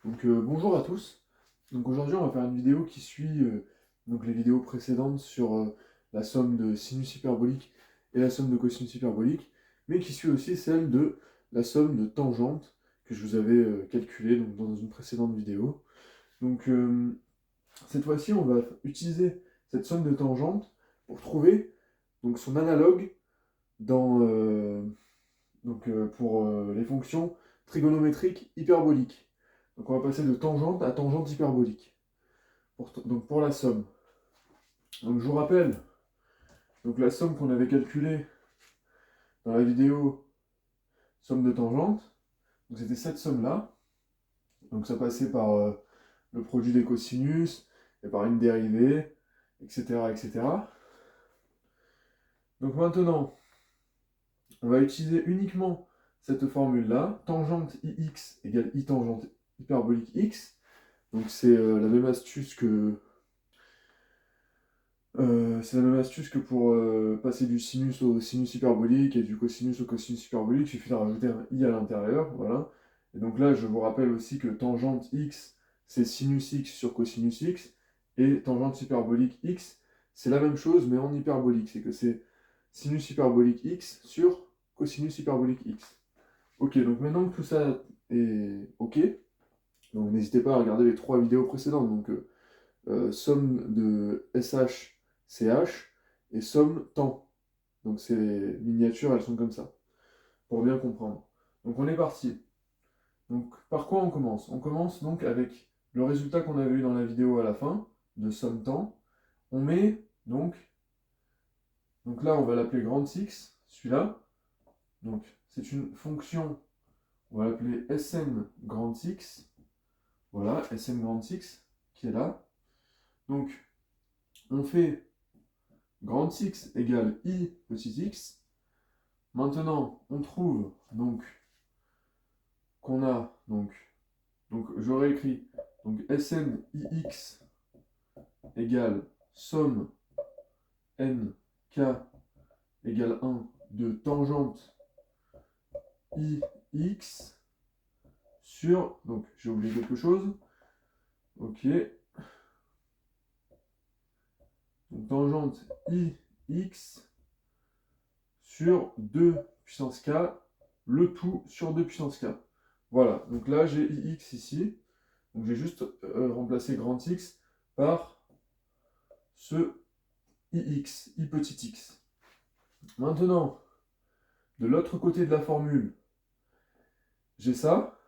Bonjour à tous. Donc aujourd'hui on va faire une vidéo qui suit donc les vidéos précédentes sur la somme de sinus hyperbolique et la somme de cosinus hyperbolique, mais qui suit aussi celle de la somme de tangente que je vous avais calculée donc, dans une précédente vidéo. Donc cette fois-ci on va utiliser cette somme de tangente pour trouver donc, son analogue dans, pour les fonctions trigonométriques hyperboliques. Donc on va passer de tangente à tangente hyperbolique. Donc pour la somme. Donc je vous rappelle, donc la somme qu'on avait calculée dans la vidéo somme de tangente, donc c'était cette somme-là. Donc ça passait par le produit des cosinus, et par une dérivée, etc., etc. Donc maintenant, on va utiliser uniquement cette formule-là, tangente ix égale i tangente hyperbolique x. Donc c'est la même astuce que pour passer du sinus au sinus hyperbolique et du cosinus au cosinus hyperbolique, il suffit de rajouter un i à l'intérieur, voilà. Et donc là, je vous rappelle aussi que tangente x, c'est sinus x sur cosinus x, et tangente hyperbolique x, c'est la même chose, mais en hyperbolique, c'est que c'est sinus hyperbolique x sur cosinus hyperbolique x. Ok, donc maintenant que tout ça est ok, donc n'hésitez pas à regarder les 3 vidéos précédentes, donc somme de SH, CH, et somme temps. Donc ces miniatures, elles sont comme ça, pour bien comprendre. Donc on est parti. Donc par quoi on commence? On commence donc avec le résultat qu'on avait eu dans la vidéo à la fin, de somme temps. On met donc là on va l'appeler grand X, celui-là. Donc c'est une fonction, on va l'appeler Sn grand X. Voilà, Sn grand X qui est là. Donc on fait grand X égale I petit x. Maintenant, on trouve donc qu'on a donc j'aurais écrit donc Sn Ix égale somme nk égale 1 de tangente Ix sur, donc j'ai oublié quelque chose, ok, donc tangente Ix sur 2 puissance k, le tout sur 2 puissance k. Voilà, donc là j'ai Ix ici, donc j'ai juste remplacé grand X par ce Ix, I petit x. Maintenant, de l'autre côté de la formule, j'ai ça.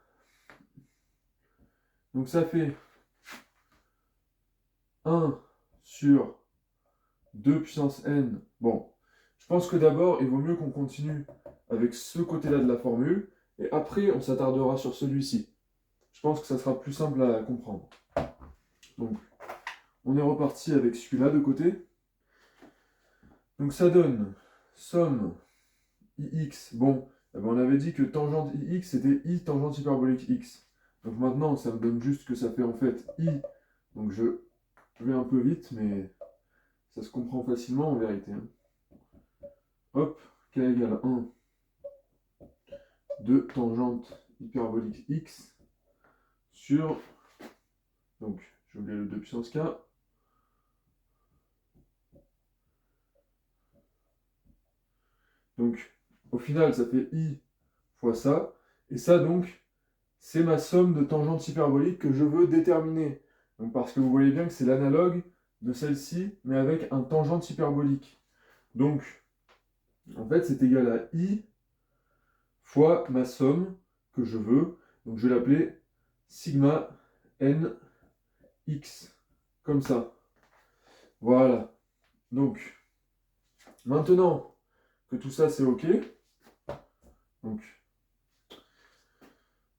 Donc ça fait 1 sur 2 puissance n. Bon, je pense que d'abord, il vaut mieux qu'on continue avec ce côté-là de la formule, et après, on s'attardera sur celui-ci. Je pense que ça sera plus simple à comprendre. Donc, on est reparti avec celui-là de côté. Donc ça donne somme ix. Bon, eh ben, on avait dit que tangente ix, c'était i tangente hyperbolique x. Donc maintenant, ça me donne juste que ça fait en fait i. Donc je vais un peu vite, mais ça se comprend facilement en vérité. Hein. Hop, k égale 1 de tangente hyperbolique x sur, donc j'ai oublié le 2 puissance k, donc au final ça fait i fois ça, et ça donc c'est ma somme de tangentes hyperboliques que je veux déterminer. Donc parce que vous voyez bien que c'est l'analogue de celle-ci, mais avec un tangente hyperbolique. Donc, en fait, c'est égal à i fois ma somme que je veux. Donc je vais l'appeler sigma n x, comme ça. Voilà. Donc, maintenant que tout ça c'est ok, donc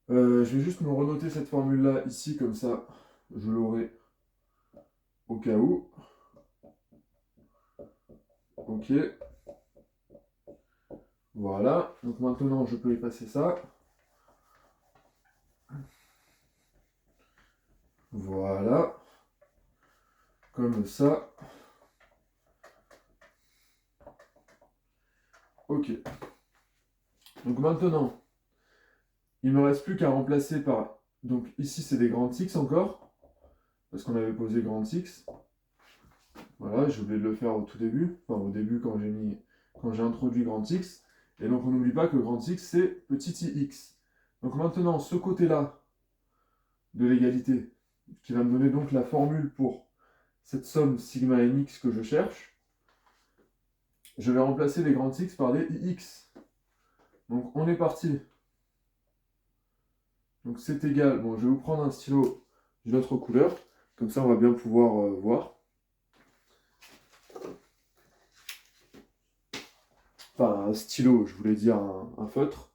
je vais juste me renoter cette formule-là ici, comme ça je l'aurai au cas où. Ok. Voilà. Donc maintenant je peux effacer ça. Voilà. Comme ça. Ok. Donc maintenant, il ne me reste plus qu'à remplacer par Donc ici, c'est des grands X encore, parce qu'on avait posé grand X. Voilà, j'ai oublié de le faire au tout début, enfin au début quand j'ai introduit grand X. Et donc on n'oublie pas que grand X, c'est petit ix. Donc maintenant, ce côté-là de l'égalité, qui va me donner donc la formule pour cette somme sigma nx que je cherche, je vais remplacer les grands X par des ix. Donc on est parti. Donc c'est égal, bon je vais vous prendre un stylo d'une autre couleur, comme ça on va bien pouvoir voir. Enfin un stylo, je voulais dire un feutre,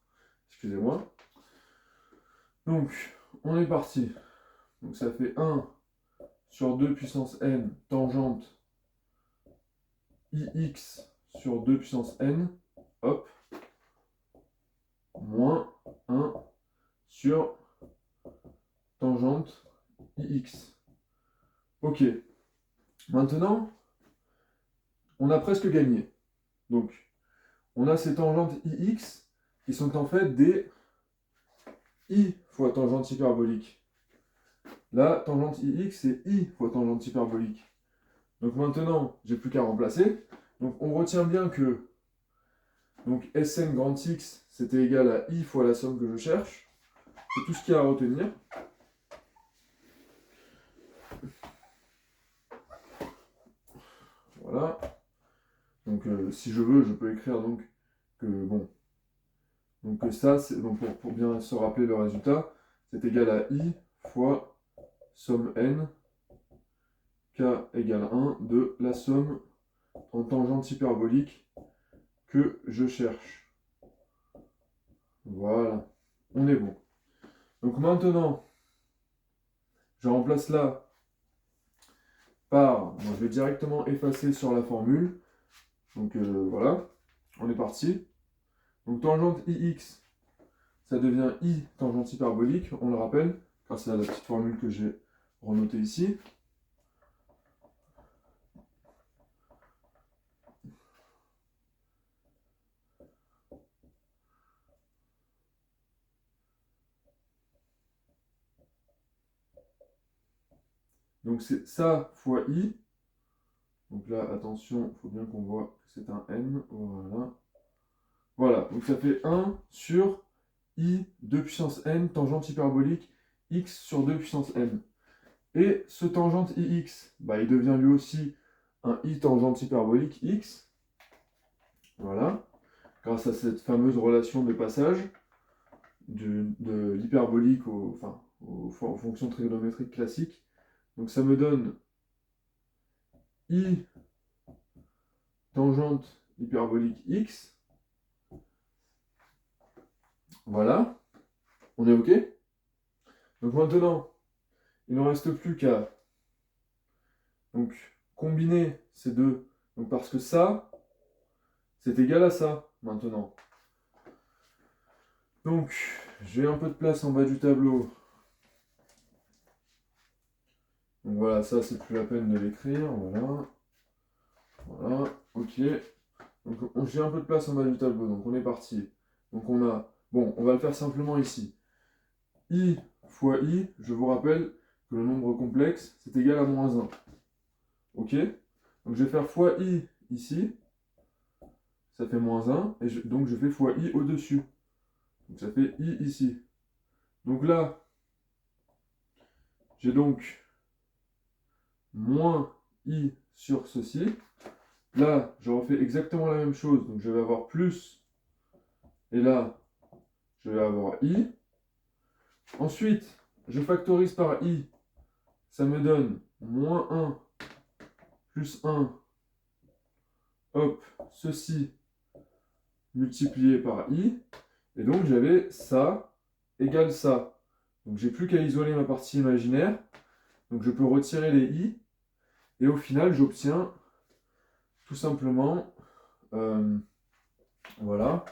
excusez-moi. Donc on est parti. Donc ça fait 1 sur 2 puissance n tangente ix sur 2 puissance n, hop, moins 1 sur tangente ix. Ok. Maintenant, on a presque gagné. Donc, on a ces tangentes ix qui sont en fait des i fois tangente hyperbolique. Là, tangente ix, c'est i fois tangente hyperbolique. Donc maintenant, j'ai plus qu'à remplacer. Donc on retient bien que donc Sn grand X, c'était égal à i fois la somme que je cherche. C'est tout ce qu'il y a à retenir. Voilà. Donc si je veux, je peux écrire donc que bon. Donc que ça, c'est donc pour bien se rappeler le résultat, c'est égal à i fois somme n k égale 1 de la somme en tangente hyperbolique que je cherche. Voilà. On est bon. Donc maintenant, je remplace là par, je vais directement effacer sur la formule. Donc voilà, on est parti. Donc tangente ix, ça devient i tangente hyperbolique, on le rappelle, grâce à la petite formule que j'ai renotée ici. Donc c'est ça fois i. Donc là, attention, il faut bien qu'on voit que c'est un n. Voilà. Voilà, donc ça fait 1 sur i 2 puissance n tangente hyperbolique x sur 2 puissance n. Et ce tangente ix, bah, il devient lui aussi un i tangente hyperbolique x. Voilà, grâce à cette fameuse relation de passage de l'hyperbolique aux fonctions trigonométriques classiques. Donc ça me donne i tangente hyperbolique x. Voilà, on est OK. Donc maintenant, il ne reste plus qu'à donc combiner ces deux. Donc parce que ça, c'est égal à ça maintenant. Donc, j'ai un peu de place en bas du tableau. Donc voilà, ça c'est plus la peine de l'écrire. Voilà. Voilà, ok. Donc j'ai un peu de place en bas du tableau, donc on est parti. Donc on a. Bon, on va le faire simplement ici. I fois I, je vous rappelle que le nombre complexe, c'est égal à moins 1. Ok? Donc je vais faire fois I ici. Ça fait moins 1. Et donc je fais fois I au-dessus. Donc ça fait I ici. Donc là, j'ai donc moins I sur ceci. Là, je refais exactement la même chose. Donc je vais avoir plus. Et là, je vais avoir I. Ensuite, je factorise par I. Ça me donne moins 1 plus 1. Hop, ceci multiplié par I. Et donc j'avais ça égale ça. Donc j'ai plus qu'à isoler ma partie imaginaire. Donc je peux retirer les I. Et au final, j'obtiens tout simplement, voilà,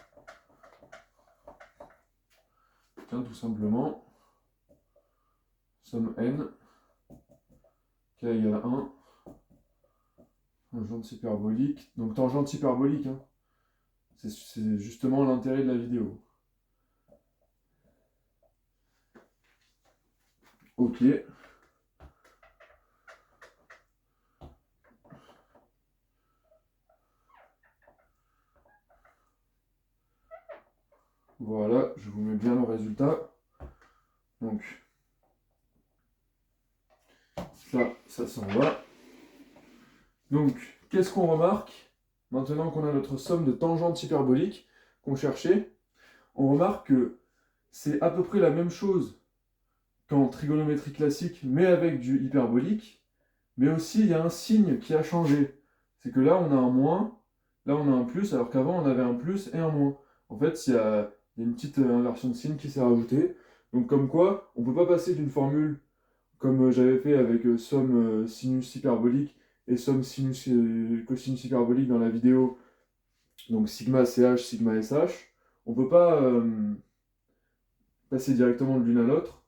tout simplement, somme n, k égale 1, tangente hyperbolique. Donc tangente hyperbolique, hein. C'est justement l'intérêt de la vidéo. Ok. Voilà, je vous mets bien le résultat. Donc, ça s'en va. Donc, qu'est-ce qu'on remarque? Maintenant qu'on a notre somme de tangentes hyperboliques qu'on cherchait, on remarque que c'est à peu près la même chose qu'en trigonométrie classique, mais avec du hyperbolique. Mais aussi, il y a un signe qui a changé. C'est que là, on a un moins, là, on a un plus, alors qu'avant, on avait un plus et un moins. En fait, il y a une petite inversion de signe qui s'est rajoutée. Donc, comme quoi, on ne peut pas passer d'une formule comme j'avais fait avec somme sinus hyperbolique et somme sinus cosinus hyperbolique dans la vidéo, donc sigma CH, sigma SH. On ne peut pas passer directement de l'une à l'autre,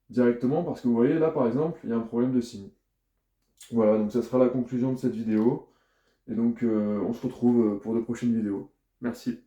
directement, parce que vous voyez, là, par exemple, il y a un problème de signe. Voilà, donc ça sera la conclusion de cette vidéo. Et donc, on se retrouve pour de prochaines vidéos. Merci.